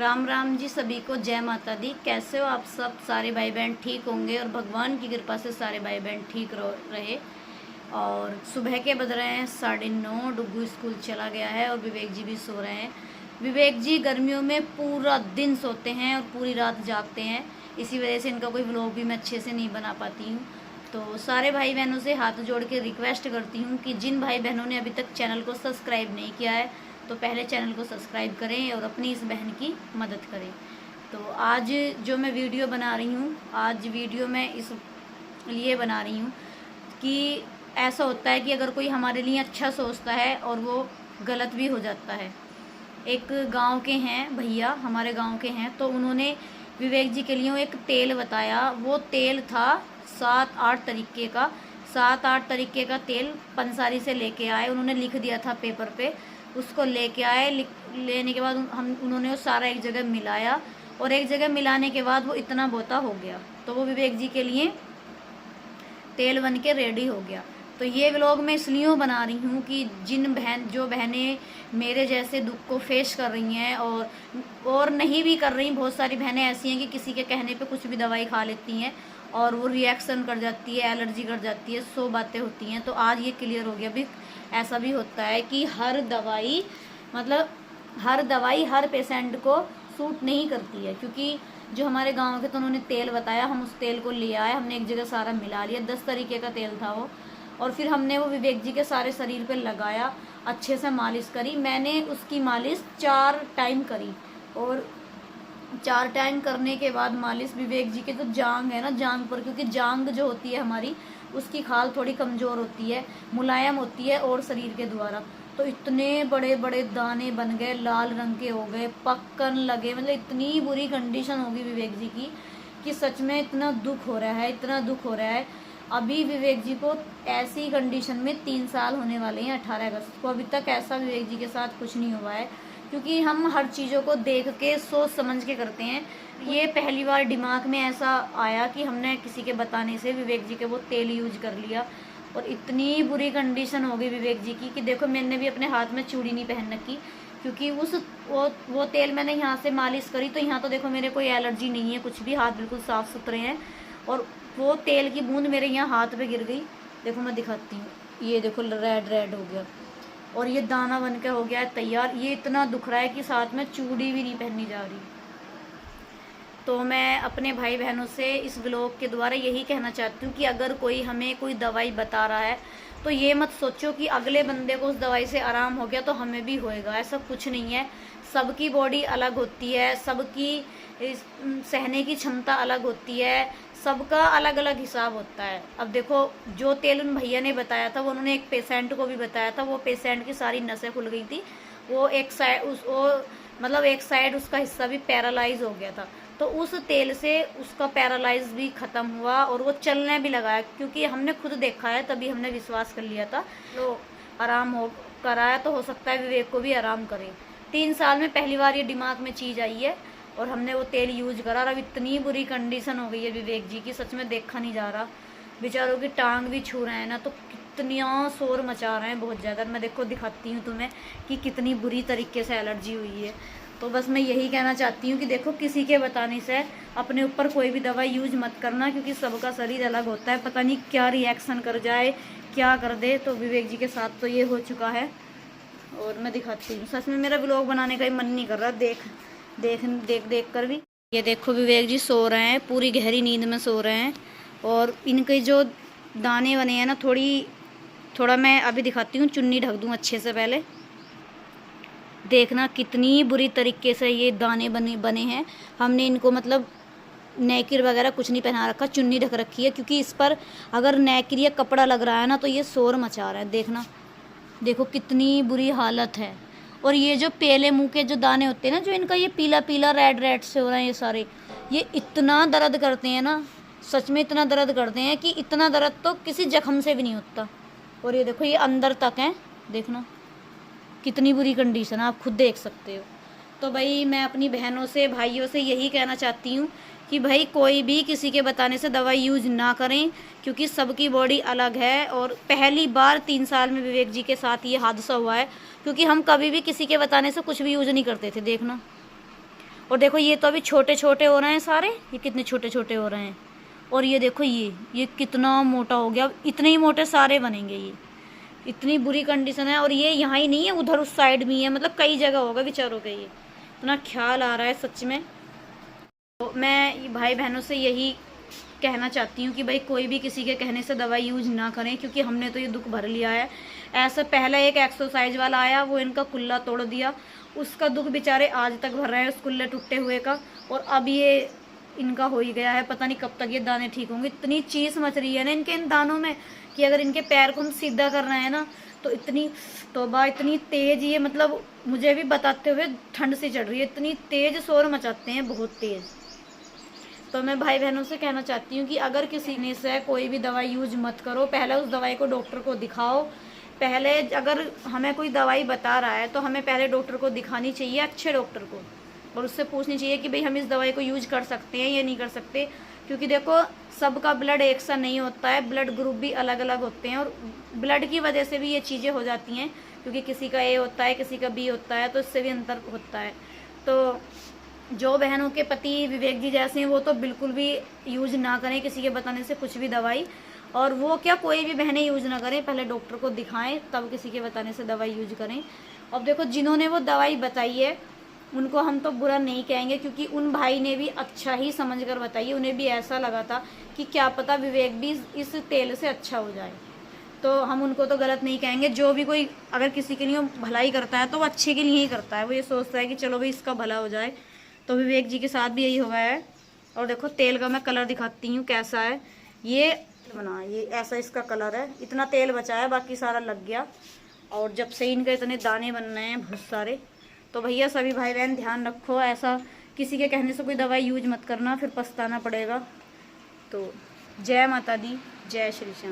राम राम जी, सभी को जय माता दी। कैसे हो आप सब? सारे भाई बहन ठीक होंगे और भगवान की कृपा से सारे भाई बहन ठीक रहे। और सुबह के बज रहे हैं 9:30। डुग्गू स्कूल चला गया है और विवेक जी भी सो रहे हैं। विवेक जी गर्मियों में पूरा दिन सोते हैं और पूरी रात जागते हैं, इसी वजह से इनका कोई व्लॉग भी मैं अच्छे से नहीं बना पाती हूँ। तो सारे भाई बहनों से हाथ जोड़ के रिक्वेस्ट करती हूँ कि जिन भाई बहनों ने अभी तक चैनल को सब्सक्राइब नहीं किया है तो पहले चैनल को सब्सक्राइब करें और अपनी इस बहन की मदद करें। तो आज जो मैं वीडियो बना रही हूँ, आज वीडियो मैं इस लिए बना रही हूँ कि ऐसा होता है कि अगर कोई हमारे लिए अच्छा सोचता है और वो गलत भी हो जाता है। एक गांव के हैं भैया, हमारे गांव के हैं, तो उन्होंने विवेक जी के लिए एक तेल बताया। वो तेल था 7-8 तरीके का तेल पंसारी से लेके आए। उन्होंने लिख दिया था पेपर पे, उसको लेके आए। लेने के बाद उन्होंने वो सारा एक जगह मिलाया और एक जगह मिलाने के बाद वो इतना बोता हो गया, तो वो विवेक जी के लिए तेल बन के रेडी हो गया। तो ये व्लॉग मैं इसलिए बना रही हूँ कि जो बहनें मेरे जैसे दुख को फेस कर रही हैं और नहीं भी कर रही, बहुत सारी बहनें ऐसी हैं कि किसी के कहने पे कुछ भी दवाई खा लेती हैं और वो रिएक्शन कर जाती है, एलर्जी कर जाती है, 100 बातें होती हैं। तो आज ये क्लियर हो गया। भी ऐसा भी होता है कि हर दवाई हर पेशेंट को सूट नहीं करती है। क्योंकि जो हमारे गांव के, तो उन्होंने तेल बताया, हम उस तेल को ले आए, हमने एक जगह सारा मिला लिया। 10 तरीके का तेल था वो, और फिर हमने वो विवेक जी के सारे शरीर पे लगाया, अच्छे से मालिश करी। मैंने उसकी मालिश 4 टाइम करी और 4 टाइम करने के बाद मालिश विवेक जी के जो जांग है ना, जांग पर, क्योंकि जांग जो होती है हमारी, उसकी खाल थोड़ी कमज़ोर होती है, मुलायम होती है और शरीर के द्वारा, तो इतने बड़े बड़े दाने बन गए, लाल रंग के हो गए, पकन लगे। मतलब इतनी बुरी कंडीशन होगी विवेक जी की कि सच में इतना दुख हो रहा है। अभी विवेक जी को ऐसी कंडीशन में 3 साल होने वाले हैं 18 अगस्त को। अभी तक ऐसा विवेक जी के साथ कुछ नहीं हुआ है, क्योंकि हम हर चीज़ों को देख के सोच समझ के करते हैं। ये पहली बार दिमाग में ऐसा आया कि हमने किसी के बताने से विवेक जी के वो तेल यूज कर लिया और इतनी बुरी कंडीशन हो गई विवेक जी की कि देखो, मैंने भी अपने हाथ में चूड़ी नहीं पहन रखी, क्योंकि वो तेल मैंने यहाँ से मालिश करी तो यहाँ तो देखो मेरे कोई एलर्जी नहीं है, कुछ भी, हाथ बिल्कुल साफ़ सुथरे हैं। और वो तेल की बूंद मेरे यहाँ हाथ पे गिर गई। देखो मैं दिखाती हूँ, ये देखो रेड हो गया और ये दाना बन के हो गया है तैयार। ये इतना दुख रहा है कि साथ में चूड़ी भी नहीं पहननी जा रही। तो मैं अपने भाई बहनों से इस व्लॉग के द्वारा यही कहना चाहती हूँ कि अगर कोई हमें कोई दवाई बता रहा है तो ये मत सोचो कि अगले बंदे को उस दवाई से आराम हो गया तो हमें भी होएगा। ऐसा कुछ नहीं है। सबकी बॉडी अलग होती है, सबकी सहने की क्षमता अलग होती है, सबका अलग अलग हिसाब होता है। अब देखो, जो तेल उन भैया ने बताया था वो उन्होंने एक पेशेंट को भी बताया था। वो पेशेंट की सारी नसें खुल गई थी, वो एक साइड उसका हिस्सा भी पैरालाइज हो गया था। तो उस तेल से उसका पैरालाइज भी ख़त्म हुआ और वो चलने भी लगा है, क्योंकि हमने खुद देखा है, तभी हमने विश्वास कर लिया था। तो आराम हो कराया तो हो सकता है विवेक को भी आराम करे। 3 साल में पहली बार ये दिमाग में चीज़ आई है और हमने वो तेल यूज करा। और अब इतनी बुरी कंडीशन हो गई है विवेक जी की, सच में देखा नहीं जा रहा। बेचारों की टांग भी छू रहे हैं ना, तो कितना शोर मचा रहे हैं, बहुत ज़्यादा। मैं देखो दिखाती हूँ तुम्हें कि कितनी बुरी तरीके से एलर्जी हुई है। तो बस मैं यही कहना चाहती हूँ कि देखो, किसी के बताने से अपने ऊपर कोई भी दवाई यूज मत करना, क्योंकि सबका शरीर अलग होता है। पता नहीं क्या रिएक्शन कर जाए, क्या कर दे। तो विवेक जी के साथ तो ये हो चुका है और मैं दिखाती हूँ। सच में मेरा व्लॉग बनाने का ही मन नहीं कर रहा, देख कर भी। ये देखो विवेक जी सो रहे हैं, पूरी गहरी नींद में सो रहे हैं और इनके जो दाने बने हैं ना, थोड़ा मैं अभी दिखाती हूँ, चुन्नी ढक दूँ अच्छे से पहले। देखना कितनी बुरी तरीके से ये दाने बने हैं। हमने इनको मतलब नेकिर वगैरह कुछ नहीं पहना रखा, चुन्नी ढक रखी है, क्योंकि इस पर अगर नेकिर या कपड़ा लग रहा है ना तो ये शोर मचा रहा है। देखना, देखो कितनी बुरी हालत है। और ये जो पेले मुंह के जो दाने होते हैं ना, जो इनका ये पीला पीला रेड से हो रहे हैं ये सारे, ये इतना दर्द करते हैं ना, सच में इतना दर्द करते हैं कि इतना दर्द तो किसी जख्म से भी नहीं होता। और ये देखो, ये अंदर तक है, देखना कितनी बुरी कंडीशन है, आप खुद देख सकते हो। तो भाई मैं अपनी बहनों से, भाइयों से यही कहना चाहती हूँ कि भाई कोई भी किसी के बताने से दवाई यूज ना करें, क्योंकि सबकी बॉडी अलग है। और पहली बार 3 साल में विवेक जी के साथ ये हादसा हुआ है, क्योंकि हम कभी भी किसी के बताने से कुछ भी यूज नहीं करते थे, देखना। और देखो ये तो अभी छोटे छोटे हो रहे हैं सारे, ये कितने छोटे छोटे हो रहे हैं। और ये देखो ये कितना मोटा हो गया, इतने ही मोटे सारे बनेंगे ये। इतनी बुरी कंडीशन है। और ये यहाँ ही नहीं है, उधर उस साइड भी है, मतलब कई जगह होगा बेचारों का। ये इतना ख्याल आ रहा है सच में। तो मैं भाई बहनों से यही कहना चाहती हूँ कि भाई कोई भी किसी के कहने से दवाई यूज ना करें, क्योंकि हमने तो ये दुख भर लिया है। ऐसा पहला एक एक्सरसाइज वाला आया, वो इनका कुल्ला तोड़ दिया, उसका दुख बेचारे आज तक भर रहे हैं उस कुल्ले टूटे हुए का। और अब ये इनका हो ही गया है, पता नहीं कब तक ये दाने ठीक होंगे। इतनी चीज मच रही है ना इनके इन दानों में कि अगर इनके पैर को हम सीधा कर रहे हैं ना तो इतनी तौबा, इतनी तेज ये, मतलब मुझे भी बताते हुए ठंड सी चढ़ रही है। इतनी तेज शोर मचाते हैं, बहुत तेज। तो मैं भाई बहनों से कहना चाहती हूँ कि अगर किसी ने से कोई भी दवाई यूज मत करो, पहले उस दवाई को डॉक्टर को दिखाओ। पहले अगर हमें कोई दवाई बता रहा है तो हमें पहले डॉक्टर को दिखानी चाहिए, अच्छे डॉक्टर को, और उससे पूछनी चाहिए कि भाई हम इस दवाई को यूज कर सकते हैं या नहीं कर सकते। क्योंकि देखो सबका ब्लड एक सा नहीं होता है, ब्लड ग्रुप भी अलग अलग होते हैं, और ब्लड की वजह से भी ये चीज़ें हो जाती हैं, क्योंकि किसी का ए होता है, किसी का बी होता है, तो इससे भी अंतर होता है। तो जो बहनों के पति विवेक जी जैसे हैं वो तो बिल्कुल भी यूज ना करें किसी के बताने से कुछ भी दवाई। और वो क्या, कोई भी बहनें यूज ना करें, पहले डॉक्टर को दिखाएं तब किसी के बताने से दवाई यूज करें। अब देखो जिन्होंने वो दवाई बताई है उनको हम तो बुरा नहीं कहेंगे, क्योंकि उन भाई ने भी अच्छा ही समझ कर बताई है। उन्हें भी ऐसा लगा था कि क्या पता विवेक भी इस तेल से अच्छा हो जाए, तो हम उनको तो गलत नहीं कहेंगे। जो भी कोई अगर किसी के लिए भलाई करता है तो वो अच्छे के लिए ही करता है, वो ये सोचता है कि चलो भाई इसका भला हो जाए। तो विवेक जी के साथ भी यही हुआ है। और देखो तेल का मैं कलर दिखाती हूँ कैसा है। ये बना, ये ऐसा इसका कलर है। इतना तेल बचा है, बाकी सारा लग गया। और जब से इनके इतने दाने बन रहे हैं बहुत सारे, तो भैया सभी भाई बहन ध्यान रखो, ऐसा किसी के कहने से कोई दवाई यूज मत करना, फिर पछताना पड़ेगा। तो जय माता दी, जय श्री श्याम।